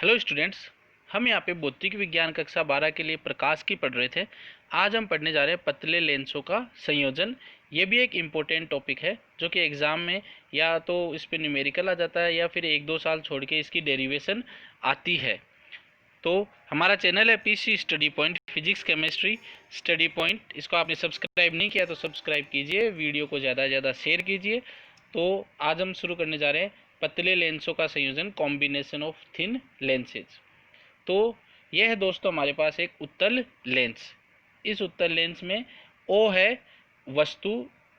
Hello students, हम यहाँ पे भौतिक विज्ञान कक्षा 12 के लिए प्रकाश की पढ़ रहे थे। आज हम पढ़ने जा रहे हैं पतले लेंसों का संयोजन। ये भी एक इम्पोर्टेंट टॉपिक है जो कि एग्ज़ाम में या तो इस पे न्यूमेरिकल आ जाता है या फिर 1-2 साल छोड़ के इसकी डेरिवेशन आती है। तो हमारा चैनल है PC study point physics chemistry study point. इसको आपने सब्सक्राइब नहीं किया तो सब्सक्राइब कीजिए, वीडियो को ज़्यादा से ज़्यादा शेयर कीजिए। तो आज हम शुरू करने जा रहे हैं पतले लेंसों का संयोजन, कॉम्बिनेशन ऑफ थिन लेंसेज। तो यह है दोस्तों हमारे पास एक उत्तल लेंस। इस उत्तल लेंस में ओ है वस्तु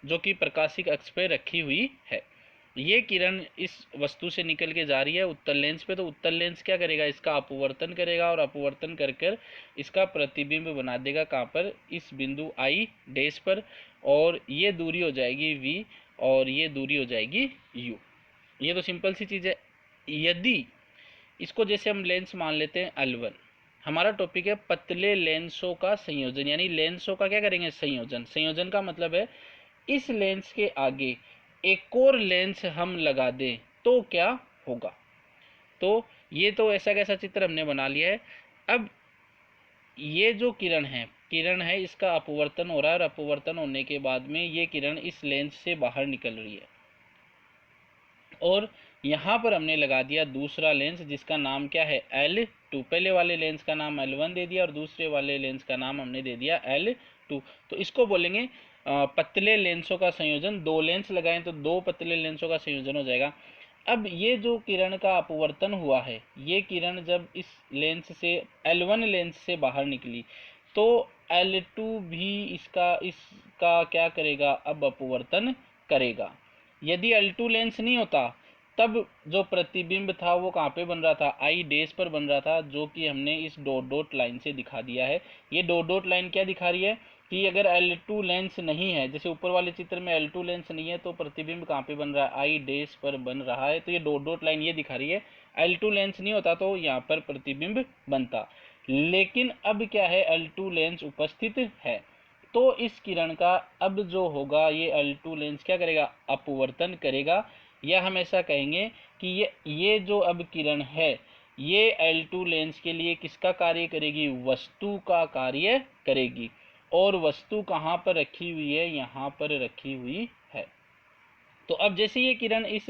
जो कि प्रकाशिक अक्ष पर रखी हुई है। ये किरण इस वस्तु से निकल के जा रही है उत्तल लेंस पे, तो उत्तल लेंस क्या करेगा, इसका अपवर्तन करेगा और अपवर्तन कर कर इसका प्रतिबिंब बना देगा कहाँ पर, इस बिंदु आई डैश पर। और ये दूरी हो जाएगी v और ये दूरी हो जाएगी u। ये तो सिंपल सी चीज़ है। यदि इसको जैसे हम लेंस मान लेते हैं L1, हमारा टॉपिक है पतले लेंसों का संयोजन, यानी लेंसों का क्या करेंगे, संयोजन। संयोजन का मतलब है इस लेंस के आगे एक और लेंस हम लगा दें तो क्या होगा। तो ये तो ऐसा कैसा चित्र हमने बना लिया है। अब ये जो किरण है इसका अपवर्तन हो रहा है और अपवर्तन होने के बाद में ये किरण इस लेंस से बाहर निकल रही है और यहाँ पर हमने लगा दिया दूसरा लेंस जिसका नाम क्या है, L2। पहले वाले लेंस का नाम L1 दे दिया और दूसरे वाले लेंस का नाम हमने दे दिया L2। तो इसको बोलेंगे पतले लेंसों का संयोजन। दो लेंस लगाएं तो दो पतले लेंसों का संयोजन हो जाएगा। अब ये जो किरण का अपवर्तन हुआ है, ये किरण जब इस लेंस से L1 लेंस से बाहर निकली तो L2 भी इसका क्या करेगा, अब अपवर्तन करेगा। यदि L2 लेंस नहीं होता तब जो प्रतिबिंब था वो कहाँ पे बन रहा था, आई डैश पर बन रहा था, जो कि हमने इस डॉट डॉट लाइन से दिखा दिया है। ये डॉट डॉट लाइन क्या दिखा रही है कि अगर L2 लेंस नहीं है, जैसे ऊपर वाले चित्र में L2 लेंस नहीं है तो प्रतिबिंब कहाँ पे बन रहा है, आई डैश पर बन रहा है। तो ये डॉट डॉट लाइन ये दिखा रही है L2 लेंस नहीं होता तो यहाँ पर प्रतिबिंब बनता। लेकिन अब क्या है, L2 लेंस उपस्थित है तो इस किरण का अब जो होगा, ये L2 लेंस क्या करेगा, अपवर्तन करेगा। या हम ऐसा कहेंगे कि ये जो अब किरण है ये L2 लेंस के लिए किसका कार्य करेगी, वस्तु का कार्य करेगी। और वस्तु कहाँ पर रखी हुई है, यहाँ पर रखी हुई है। तो अब जैसे ये किरण इस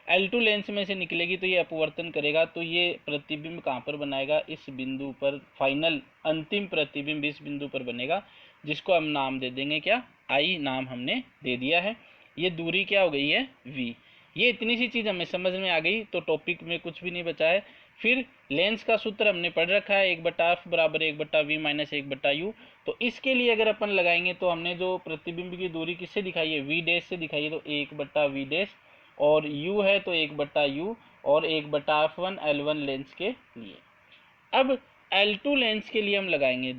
L2 लेंस में से निकलेगी तो ये अपवर्तन करेगा, तो ये प्रतिबिंब कहाँ पर बनाएगा, इस बिंदु पर। फाइनल अंतिम प्रतिबिंब इस बिंदु पर बनेगा जिसको हम नाम दे देंगे क्या, I नाम हमने दे दिया है। ये दूरी क्या हो गई है, V। ये इतनी सी चीज़ हमें समझ में आ गई तो टॉपिक में कुछ भी नहीं बचा है। फिर लेंस का सूत्र हमने पढ़ रखा है, 1/f बराबर 1/v माइनस 1/u। तो इसके लिए अगर अपन लगाएंगे तो हमने जो प्रतिबिंब की दूरी किससे दिखाई है, v डैश से दिखाई है, तो 1/v डैश, और u है तो 1/u और 1/f1 L1 लेंस के लिए। अब L2 लेंस के लिए हम लगाएंगे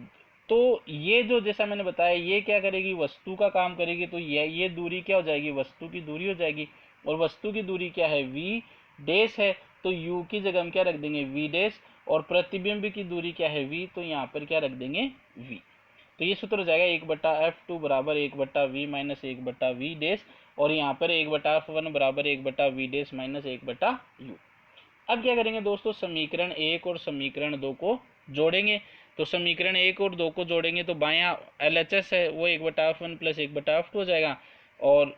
तो ये जो जैसा मैंने बताया ये क्या करेगी, वस्तु का काम करेगी। तो ये दूरी क्या हो जाएगी, वस्तु की दूरी हो जाएगी। और वस्तु की दूरी क्या है, v डैश है, तो u की जगह हम क्या रख देंगे, v डैश। और प्रतिबिंब की दूरी क्या है, v, तो यहाँ पर क्या रख देंगे, v। तो ये सूत्र हो जाएगा 1/f2 बराबर 1/v माइनस 1/v डैश, और यहाँ पर 1/f1 बराबर 1/v डैश माइनस 1/u। अब क्या करेंगे दोस्तों, समीकरण 1 और समीकरण 2 को जोड़ेंगे। तो समीकरण 1 और 2 को जोड़ेंगे तो बायां LHS है वो 1/f1 प्लस 1/f2 हो जाएगा। और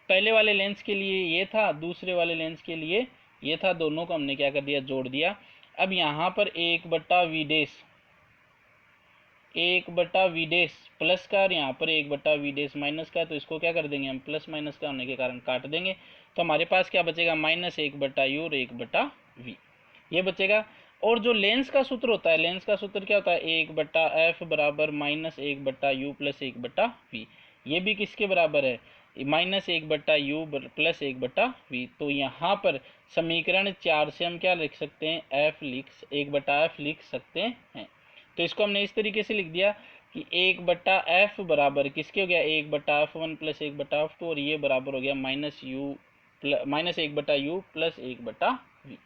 पहले वाले लेंस के लिए ये था, दूसरे वाले लेंस के लिए ये था, दोनों को हमने क्या कर दिया, जोड़ दिया। अब यहाँ पर 1/v dash, 1/v dash plus का, और यहाँ पर 1/v डैश माइनस का, तो इसको क्या कर देंगे हम, प्लस माइनस का होने के कारण काट देंगे। तो हमारे पास क्या बचेगा, माइनस 1/u और 1/v ये बचेगा। और जो लेंस का सूत्र होता है, लेंस का सूत्र क्या होता है, 1/f बराबर माइनस 1/u प्लस 1/v। ये भी किसके बराबर है, माइनस 1/u प्लस 1/v। तो यहाँ पर समीकरण 4 से हम क्या लिख सकते हैं, 1/f लिख सकते हैं। तो इसको हमने इस तरीके से लिख दिया कि 1/f बराबर किसके हो गया, 1/f1 प्लस 1/f2, और ये बराबर हो गया माइनस 1/u प्लस 1/v।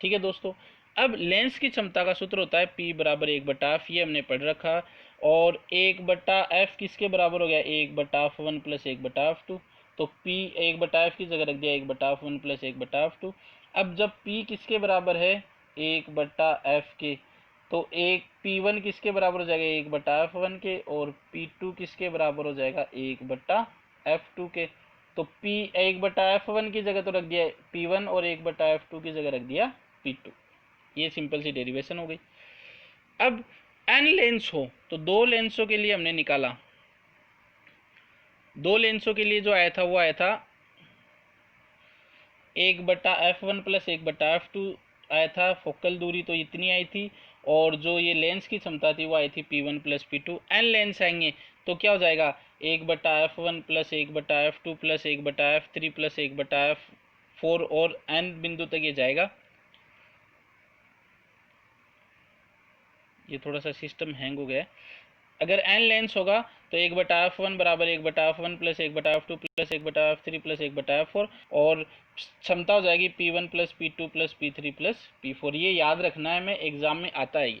ठीक है दोस्तों। अब लेंस की क्षमता का सूत्र होता है P बराबर 1/f, ये हमने पढ़ रखा। और 1/f किसके बराबर हो गया, 1/f1 प्लस 1/f2। तो P 1/f की जगह रख दिया 1/f1 प्लस 1/f2। अब जब P किसके बराबर है, 1/f के, तो एक P1 किसके बराबर हो जाएगा 1/f1 के, और P2 किसके बराबर हो जाएगा 1/f2 के। तो P 1/f1 की जगह तो रख दिया P1 और 1/f2 की जगह रख दिया P2। ये सिंपल सी डेरिवेशन हो गई। अब n लेंस हो तो दो लेंसों के लिए हमने निकाला, दो लेंसों के लिए जो आया था वो आया था 1/f1 प्लस 1/f2 आया था, फोकल दूरी तो इतनी आई थी, और जो ये लेंस की क्षमता थी वो आई थी P1 plus P2। n lens आएंगे तो क्या हो जाएगा 1/f1 plus 1/f2 plus 1/f3 plus 1/f4, और n बिंदु तक ये जाएगा। ये थोड़ा सा सिस्टम हैंग हो गया है। अगर n लेंस होगा तो 1/f1 बराबर 1/f1 plus 1/f2 plus 1/f3 plus 1/f4, और क्षमता हो जाएगी P1 plus P2 plus P3 plus P4। ये याद रखना है, मैं एग्जाम में आता है।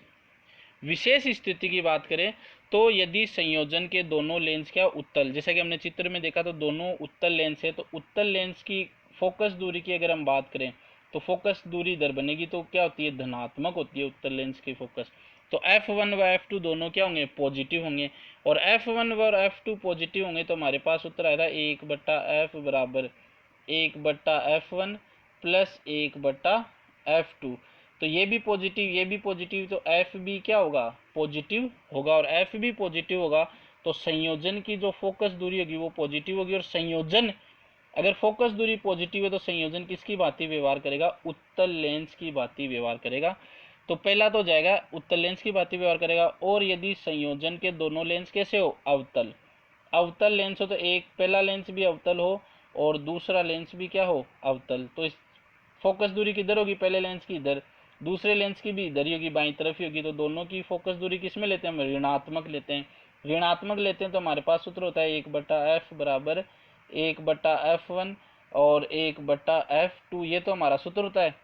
विशेष स्थिति की बात करें तो यदि संयोजन के दोनों लेंस क्या उत्तल, जैसा कि हमने चित्र में देखा तो दोनों उत्तल लेंस है, तो उत्तल लेंस की फोकस दूरी की अगर हम बात करें तो फोकस दूरी इधर बनेगी तो क्या होती है धनात्मक होती है उत्तल लेंस की फोकस। तो F1 व F2 दोनों क्या होंगे पॉजिटिव होंगे, और F1 व F2 पॉजिटिव होंगे तो हमारे पास उत्तर आएगा 1/f बराबर 1/f1 प्लस 1/f2। तो ये भी पॉजिटिव ये भी पॉजिटिव, तो एफ भी क्या होगा पॉजिटिव होगा, और एफ भी पॉजिटिव होगा तो संयोजन की जो फोकस दूरी होगी वो पॉजिटिव होगी। और संयोजन अगर फोकस दूरी पॉजिटिव है तो संयोजन किसकी भांति व्यवहार करेगा उत्तल लेंस की भांति व्यवहार करेगा। तो पहला तो जाएगा उत्तल लेंस की भांति व्यवहार करेगा। और यदि संयोजन के दोनों लेंस कैसे हो अवतल, अवतल लेंस हो तो एक पहला लेंस भी अवतल हो और दूसरा लेंस भी क्या हो अवतल, तो इस फोकस दूरी किधर होगी पहले लेंस की इधर, दूसरे लेंस की भी इधर ही होगी बाईं तरफ ही होगी, तो दोनों की फोकस दूरी किस में लेते हैं हम ऋणात्मक लेते हैं। ऋणात्मक लेते हैं तो हमारे पास सूत्र होता है 1/f बराबर 1/f1 और 1/f2, ये तो हमारा सूत्र होता है।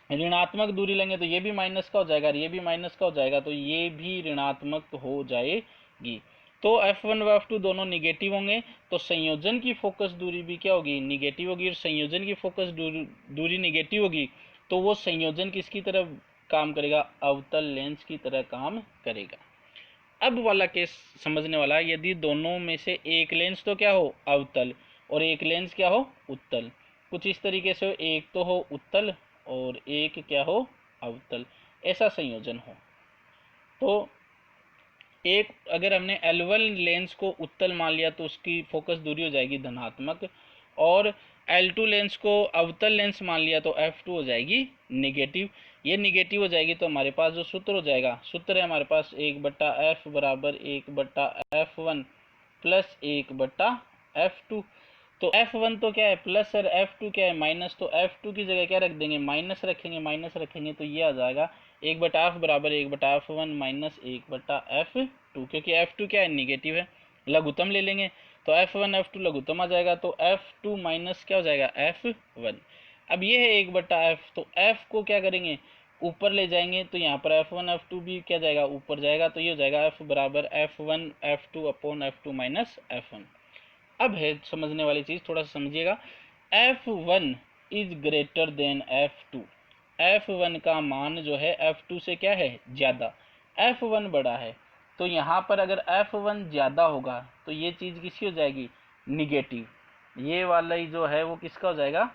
ऋणात्मक दूरी लेंगे तो ये भी माइनस का हो जाएगा और ये भी माइनस का हो जाएगा, तो ये भी ऋणात्मक हो जाएगी। तो F1 व F2 दोनों निगेटिव होंगे तो संयोजन की फोकस दूरी भी क्या होगी निगेटिव होगी, और संयोजन की फोकस दूरी निगेटिव होगी तो वो संयोजन किसकी तरह काम करेगा अवतल लेंस की तरह काम करेगा। अब वाला केस समझने वाला है, यदि दोनों में से एक लेंस तो क्या हो अवतल और एक लेंस क्या हो उत्तल, कुछ इस तरीके से एक तो हो उत्तल और एक क्या हो अवतल, ऐसा संयोजन हो। तो एक अगर हमने L1 लेंस को उत्तल मान लिया तो उसकी फोकस दूरी हो जाएगी धनात्मक, और L2 लेंस को अवतल लेंस मान लिया तो F2 हो जाएगी निगेटिव। ये निगेटिव हो जाएगी तो हमारे पास जो सूत्र हो जाएगा, सूत्र है हमारे पास 1/f बराबर 1/f1 प्लस 1/f2। तो F1 तो क्या है प्लस और F2 क्या है माइनस, तो F2 की जगह क्या रख देंगे माइनस रखेंगे तो ये आ जाएगा 1/f बराबर 1/f1 माइनस 1/f2, क्योंकि F2 क्या है निगेटिव है, लघुत्तम ले लेंगे तो F1 F2 लघुत्तम आ जाएगा, तो F2 माइनस क्या हो जाएगा F1। अब ये है 1/f, तो F को क्या करेंगे ऊपर ले जाएंगे तो यहाँ पर F1 F2 भी क्या जाएगा ऊपर जाएगा, तो ये हो जाएगा F बराबर F1 F2 upon F2 minus F1। अब है समझने वाली चीज थोड़ा सा समझिएगा, F1 is greater than F2, F1 का मान जो है F2 से क्या है ज्यादा, F1 बड़ा है, तो यहाँ पर अगर F1 ज्यादा होगा तो ये चीज किसकी हो जाएगी निगेटिव, ये वाला ही जो है वो किसका हो जाएगा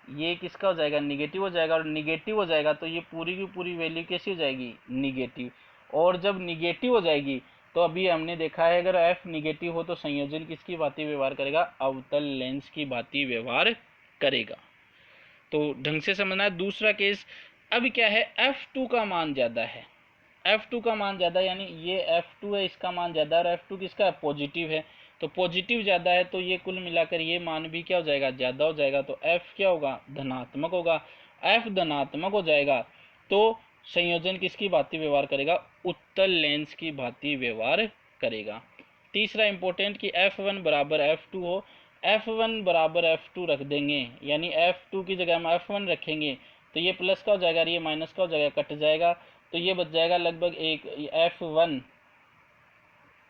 ये किसका हो जाएगा निगेटिव हो जाएगा, और निगेटिव हो जाएगा तो ये पूरी की पूरी वैल्यू कैसी हो जाएगी निगेटिव। और जब निगेटिव हो जाएगी तो अभी हमने देखा है अगर F निगेटिव हो तो संयोजन किसकी भांति व्यवहार करेगा अवतल लेंस की भांति व्यवहार करेगा। तो ढंग से समझना है। दूसरा केस अब क्या है F2 का मान ज्यादा है, F2 का मान ज्यादा यानी ये F2 है इसका मान ज्यादा है, और F2 किसका है पॉजिटिव है, तो पॉजिटिव ज्यादा है तो ये कुल मिलाकर ये मान भी क्या हो जाएगा ज्यादा हो जाएगा, तो F क्या होगा धनात्मक होगा। F धनात्मक हो जाएगा तो संयोजन किसकी भांति व्यवहार करेगा उत्तल लेंस की भांति व्यवहार करेगा। तीसरा इंपॉर्टेंट कि F1 बराबर F2 हो, F1 बराबर F2 रख देंगे यानी F2 की जगह हम F1 रखेंगे तो ये प्लस का हो जाएगा और ये माइनस का हो जाएगा कट जाएगा, तो ये बच जाएगा लगभग एक F1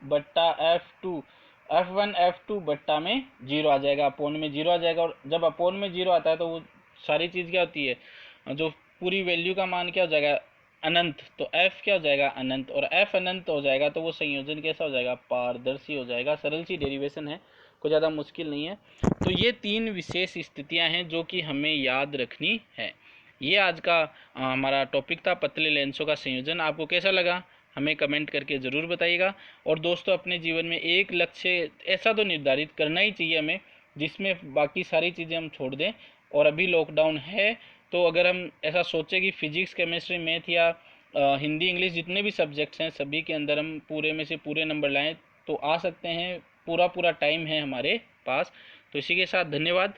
बट्टा F2, F1 F2 बट्टा में 0 आ जाएगा, अपोन में 0 आ जाएगा, और जब अपोन में 0 आता है तो वो सारी चीज़ क्या होती है जो पूरी वैल्यू का मान क्या हो जाएगा, अनंत, तो f क्या हो जाएगा, अनंत, और f अनंत हो जाएगा तो वो संयोजन कैसा हो जाएगा, पारदर्शी हो जाएगा। सरल सी डेरिवेशन है, कोई ज़्यादा मुश्किल नहीं है। तो ये 3 विशेष स्थितियां हैं जो कि हमें याद रखनी है। ये आज का हमारा टॉपिक था, पतले लेंसों का संयोजन। आपको कैसा लगा हमें कमेंट करके ज़रूर बताइएगा। और दोस्तों, अपने जीवन में एक लक्ष्य ऐसा तो निर्धारित करना ही चाहिए हमें जिसमें बाकी सारी चीज़ें हम छोड़ दें। और अभी लॉकडाउन है, तो अगर हम ऐसा सोचें कि फिजिक्स, केमिस्ट्री, मैथ या हिंदी, इंग्लिश जितने भी सब्जेक्ट्स हैं सभी के अंदर हम पूरे में से पूरे नंबर लाएं तो आ सकते हैं। पूरा पूरा टाइम है हमारे पास। तो इसी के साथ धन्यवाद।